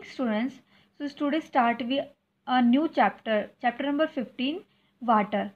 morning, students. So today start with a new chapter number 15, water.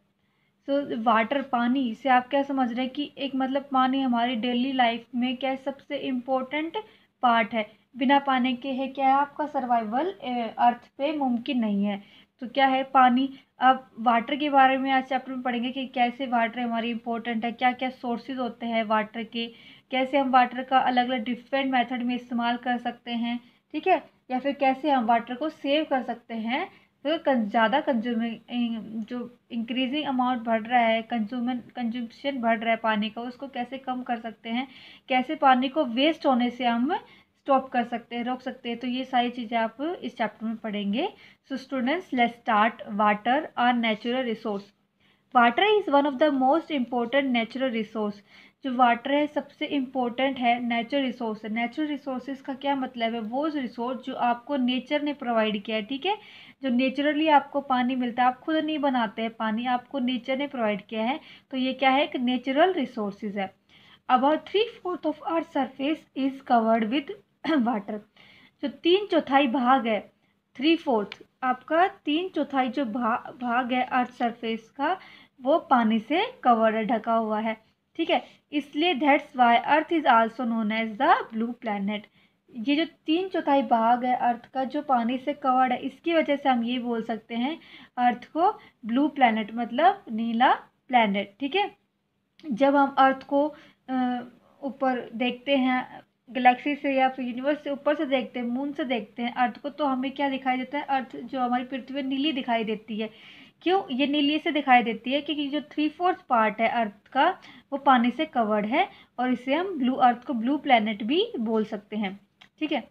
So water पानी से आप क्या समझ रहे हैं कि एक मतलब पानी हमारी डेली लाइफ में क्या सबसे इम्पोर्टेंट पार्ट है। बिना पानी के है क्या है आपका सर्वाइवल अर्थ पे मुमकिन नहीं है। तो क्या है पानी। अब वाटर के बारे में आज चैप्टर में पढ़ेंगे कि कैसे वाटर हमारी इम्पोर्टेंट है, क्या क्या सोर्सेज होते हैं वाटर के, कैसे हम वाटर का अलग अलग डिफरेंट मेथड में इस्तेमाल कर सकते हैं, ठीक है, या फिर कैसे हम वाटर को सेव कर सकते हैं। तो ज़्यादा कंज्यूमिंग जो इंक्रीजिंग अमाउंट बढ़ रहा है, कंज्यूमशन बढ़ रहा है पानी का, उसको कैसे कम कर सकते हैं, कैसे पानी को वेस्ट होने से हम स्टॉप कर सकते हैं, रोक सकते हैं। तो ये सारी चीज़ें आप इस चैप्टर में पढ़ेंगे। So students, let's start. Water are natural resource. Water is one of the most important natural resource. जो वाटर है सबसे इम्पोर्टेंट है नेचुरल रिसोर्स है। नेचुरल रिसोर्सेज का क्या मतलब है? वो रिसोर्स जो आपको नेचर ने प्रोवाइड किया है, ठीक है, जो नेचुरली आपको पानी मिलता है, आप खुद नहीं बनाते हैं पानी, आपको नेचर ने प्रोवाइड किया है। तो ये क्या है? एक नेचुरल रिसोर्सेज है। About 3/4 of earth surface is covered with water. जो 3/4 भाग है, 3/4 आपका 3/4 जो भाग है अर्थ सरफेस का, वो पानी से कवर्ड है, ढका हुआ है, ठीक है। इसलिए that's why earth is also known as the blue planet. ये जो 3/4 भाग है अर्थ का जो पानी से कवर्ड है, इसकी वजह से हम ये बोल सकते हैं अर्थ को ब्लू प्लैनेट, मतलब नीला प्लैनेट, ठीक है। जब हम अर्थ को ऊपर देखते हैं गैलेक्सी से या फिर यूनिवर्स से ऊपर से देखते हैं, मून से देखते हैं अर्थ को, तो हमें क्या दिखाई देता है? अर्थ जो हमारी पृथ्वी नीली दिखाई देती है। क्यों ये नीली से दिखाई देती है? क्योंकि जो 3/4 पार्ट है अर्थ का वो पानी से कवर्ड है, और इसे हम अर्थ को ब्लू प्लैनेट भी बोल सकते हैं, ठीक है।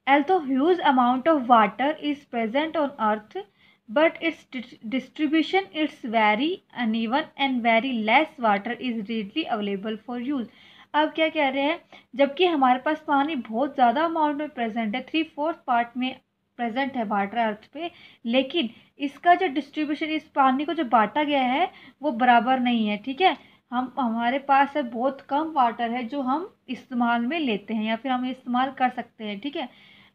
Although huge amount of water is present on earth, but its distribution is very uneven and very less water is readily available for use. अब क्या कह रहे हैं? जबकि हमारे पास पानी बहुत ज़्यादा अमाउंट में प्रेजेंट है, 3/4 पार्ट में प्रेजेंट है वाटर अर्थ पे, लेकिन इसका जो डिस्ट्रीब्यूशन, इस पानी को जो बांटा गया है वो बराबर नहीं है, ठीक है। हमारे पास है बहुत कम वाटर है जो हम इस्तेमाल में लेते हैं या फिर हम इस्तेमाल कर सकते हैं, ठीक है।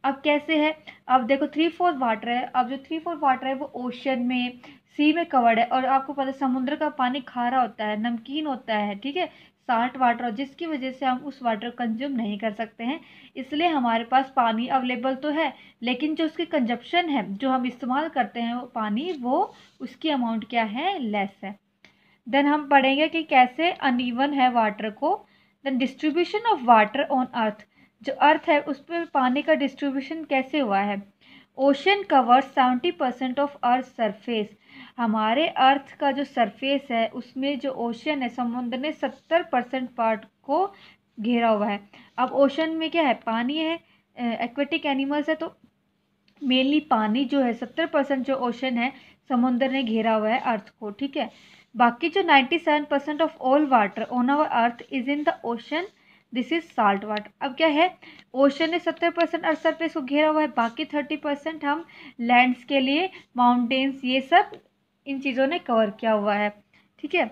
अब कैसे है? अब देखो 3/4 वाटर है। अब जो 3/4 वाटर है वो ओशन में, सी में कवर्ड है, और आपको पता है समुद्र का पानी खारा होता है, नमकीन होता है, ठीक है, साल्ट वाटर, जिसकी वजह से हम उस वाटर को कंज्यूम नहीं कर सकते हैं। इसलिए हमारे पास पानी अवेलेबल तो है, लेकिन जो उसकी कंजप्शन है, जो हम इस्तेमाल करते हैं वो पानी, वो उसकी अमाउंट क्या है? लेस है। देन हम पढ़ेंगे कि कैसे अनइवन है वाटर को। Then distribution of water on earth. जो अर्थ है उस पर पानी का डिस्ट्रीब्यूशन कैसे हुआ है? Ocean covers 70% of earth surface. हमारे अर्थ का जो सरफेस है उसमें जो ओशन है, समुद्र ने 70% पार्ट को घेरा हुआ है। अब ओशन में क्या है? पानी है, एक्वेटिक एनिमल्स है, तो मेनली पानी जो है 70% जो ओशन है, समुद्र ने घेरा हुआ है अर्थ को, ठीक है। बाकी जो 97% of all water on our earth is in the ocean, this is salt water. अब क्या है? ओशन ने 70% अर्थ सरफेस को घेरा हुआ है, बाकी 30% हम लैंड्स के लिए, माउंटेन्स, ये सब इन चीज़ों ने कवर किया हुआ है, ठीक है।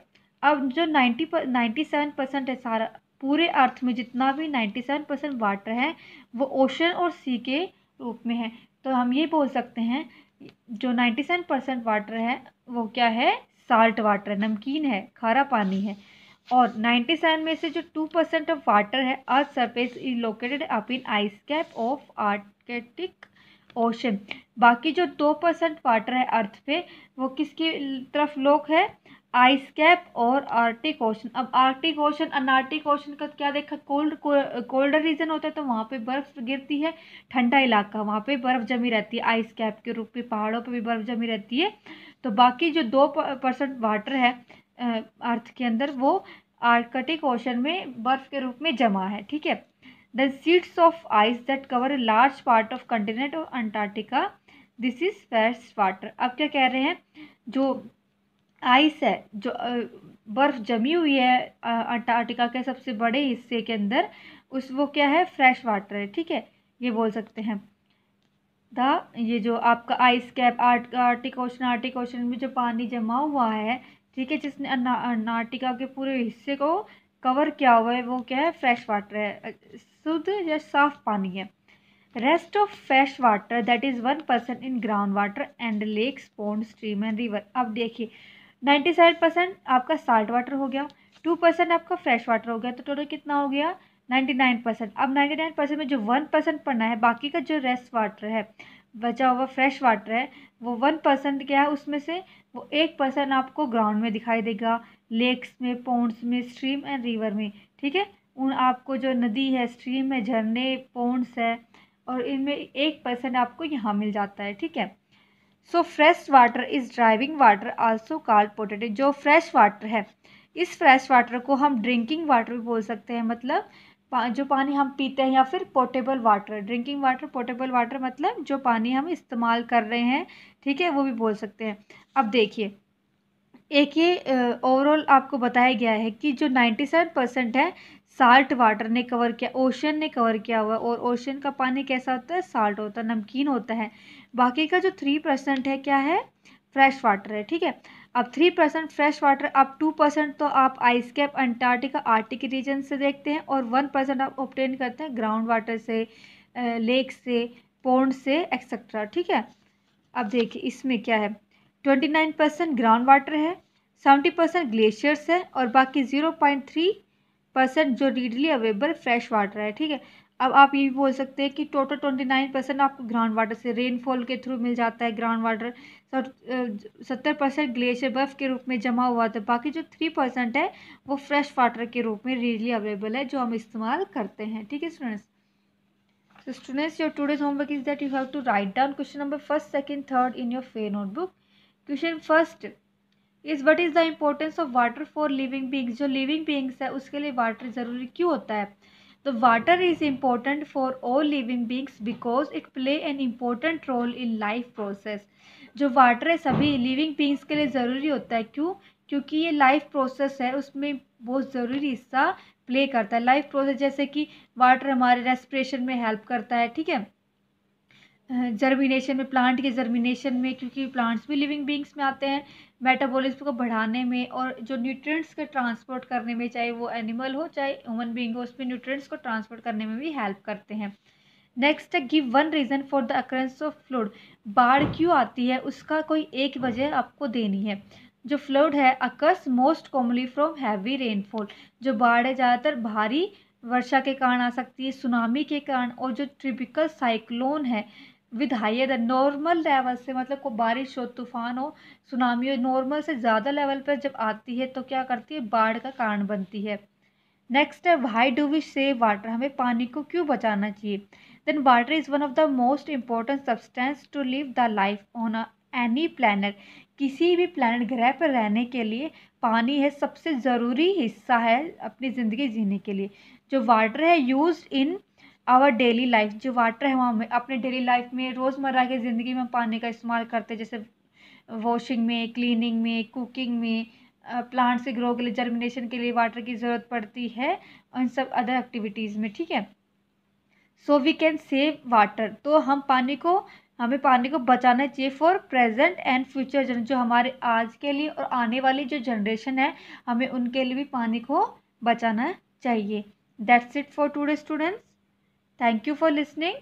अब जो 97% है सारा पूरे अर्थ में, जितना भी 97% वाटर है वो ओशन और सी के रूप में है। तो हम ये बोल सकते हैं जो 97% वाटर है वो क्या है? साल्ट वाटर, नमकीन है, खारा पानी है। और 97 में से जो 2% ऑफ वाटर है earth surface is located up in ice cap of Arctic ocean. बाकी जो 2% वाटर है अर्थ पे, वो किसकी तरफ लोक है? आइस कैप और आर्टिक ओशन। अब आर्टिक ओशन, अनार्टिक ओशन का क्या देखा? कोल्डर रीजन होता है, तो वहाँ पे बर्फ गिरती है, ठंडा इलाका, वहाँ पे बर्फ जमी रहती है, आइस कैप के रूप में पहाड़ों पे भी बर्फ जमी रहती है। तो बाकी जो 2% वाटर है अर्थ के अंदर, वो आर्कटिक ओशन में बर्फ के रूप में जमा है, ठीक है। The sheets of ice that cover a large part of continent of Antarctica, this is fresh water. अब क्या कह रहे हैं? जो आइस है, जो बर्फ जमी हुई है अंटार्कटिका के सबसे बड़े हिस्से के अंदर, वो क्या है? फ्रेश वाटर है, ठीक है, ये बोल सकते हैं। ये जो आपका आइस कैप, आर्टिक ओशन में जो पानी जमा हुआ है, ठीक है, जिसने अंटार्कटिका के पूरे हिस्से को कवर किया हुआ है, वो क्या है? फ्रेश वाटर है, शुद्ध या साफ पानी है। Rest of fresh water that is 1% in ground water and lakes pond stream and river. अब देखिए 97% आपका साल्ट वाटर हो गया, 2% आपका फ्रेश वाटर हो गया, तो टोटल कितना हो गया 99%। अब 99% में जो 1% पड़ना है, बाकी का जो रेस्ट वाटर है, बचा हुआ फ्रेश वाटर है, वो 1% क्या है उसमें से, वो 1% आपको ग्राउंड में दिखाई देगा, लेक्स में, पॉन्ड्स में, स्ट्रीम एंड रिवर में। ठीक है, उन आपको जो नदी है, स्ट्रीम है, झरने, पॉन्ड्स है, और इनमें 1% आपको यहाँ मिल जाता है। ठीक है, so fresh water is driving water also called potated. जो फ्रेश वाटर है, इस फ्रेश वाटर को हम ड्रिंकिंग वाटर भी बोल सकते हैं, मतलब जो पानी हम पीते हैं, या फिर portable water. Drinking water, portable water मतलब जो पानी हम इस्तेमाल कर रहे हैं, ठीक है, वो भी बोल सकते हैं। अब देखिए, एक ये ओवरऑल आपको बताया गया है कि जो 97% है साल्ट वाटर ने कवर किया, ओशन ने कवर किया हुआ है, और ओशन का पानी कैसा होता है, साल्ट होता है, नमकीन होता है। बाकी का जो 3% है क्या है, फ्रेश वाटर है। ठीक है, अब 3% फ्रेश वाटर, अब 2% तो आप ice cap Antarctica arctic region से देखते हैं, और 1% आप ऑब्टेन करते हैं ग्राउंड वाटर से, लेक से, पॉन्ड से, एक्सेट्रा। ठीक है, अब देखिए इसमें क्या है, 29% ग्राउंड वाटर है, 70% ग्लेशियर्स है, और बाकी 0.3% जो रीडली अवेलेबल फ्रेश वाटर है। ठीक है, अब आप ये भी बोल सकते हैं कि टोटल 29% आपको ग्राउंड वाटर से रेनफॉल के थ्रू मिल जाता है ग्राउंड वाटर, 70% ग्लेशियर बर्फ के रूप में जमा हुआ था, बाकी जो 3% है वो फ्रेश वाटर के रूप में रीडली अवेलेबल है, जो हम इस्तेमाल करते हैं। ठीक है students, so students, your today's homework is that you have to write down question number first, second, third in your fair notebook. Question first is what is the importance of water for living beings। जो living beings है उसके लिए water ज़रूरी क्यों होता है, तो water is important for all living beings because it play an important role in life process। जो वाटर है सभी लिविंग बींग्स के लिए ज़रूरी होता है, क्यों, क्योंकि ये लाइफ प्रोसेस है, उसमें बहुत ज़रूरी हिस्सा प्ले करता है। लाइफ प्रोसेस जैसे कि वाटर हमारे रेस्पिरेशन में हेल्प करता है, ठीक है, जर्मिनेशन में, प्लांट के जर्मिनेशन में, क्योंकि प्लांट्स भी लिविंग बींग्स में आते हैं, मेटाबॉलिज्म को बढ़ाने में, और जो न्यूट्रिएंट्स के ट्रांसपोर्ट करने में, चाहे वो एनिमल हो चाहे ह्यूमन बींग हो, उसमें न्यूट्रिएंट्स को ट्रांसपोर्ट करने में भी हेल्प करते हैं। नेक्स्ट है give one reason for the occurrence of flood. बाढ़ क्यों आती है उसका कोई एक वजह आपको देनी है। जो फ्लड है occurs most commonly from heavy rainfall. जो बाढ़ है ज़्यादातर भारी वर्षा के कारण आ सकती है, सुनामी के कारण, और जो ट्रिपिकल साइक्लोन है विद हायर नॉर्मल लेवल से, मतलब को बारिश हो, तूफान हो, सुनामी हो, नॉर्मल से ज़्यादा लेवल पर जब आती है तो क्या करती है, बाढ़ का कारण बनती है। नेक्स्ट है why do we save water, हमें पानी को क्यों बचाना चाहिए। Then water is one of the most important substance to live the life on any planet. किसी भी प्लानट ग्रह पर रहने के लिए पानी है सबसे ज़रूरी हिस्सा है अपनी ज़िंदगी जीने के लिए। जो वाटर है use in our daily life, जो वाटर है हम अपने डेली लाइफ में, रोज़मर्रा की ज़िंदगी में पानी का इस्तेमाल करते हैं, जैसे वॉशिंग में, क्लीनिंग में, कुकिंग में, प्लांट से ग्रो के लिए, जर्मिनेशन के लिए वाटर की ज़रूरत पड़ती है, और इन सब अदर एक्टिविटीज़ में। ठीक है, so we can save water, तो हमें पानी को बचाना चाहिए for present and future generation. जो हमारे आज के लिए और आने वाली जो जनरेशन है, हमें उनके लिए भी पानी को बचाना चाहिए। That's it for today students, thank you for listening.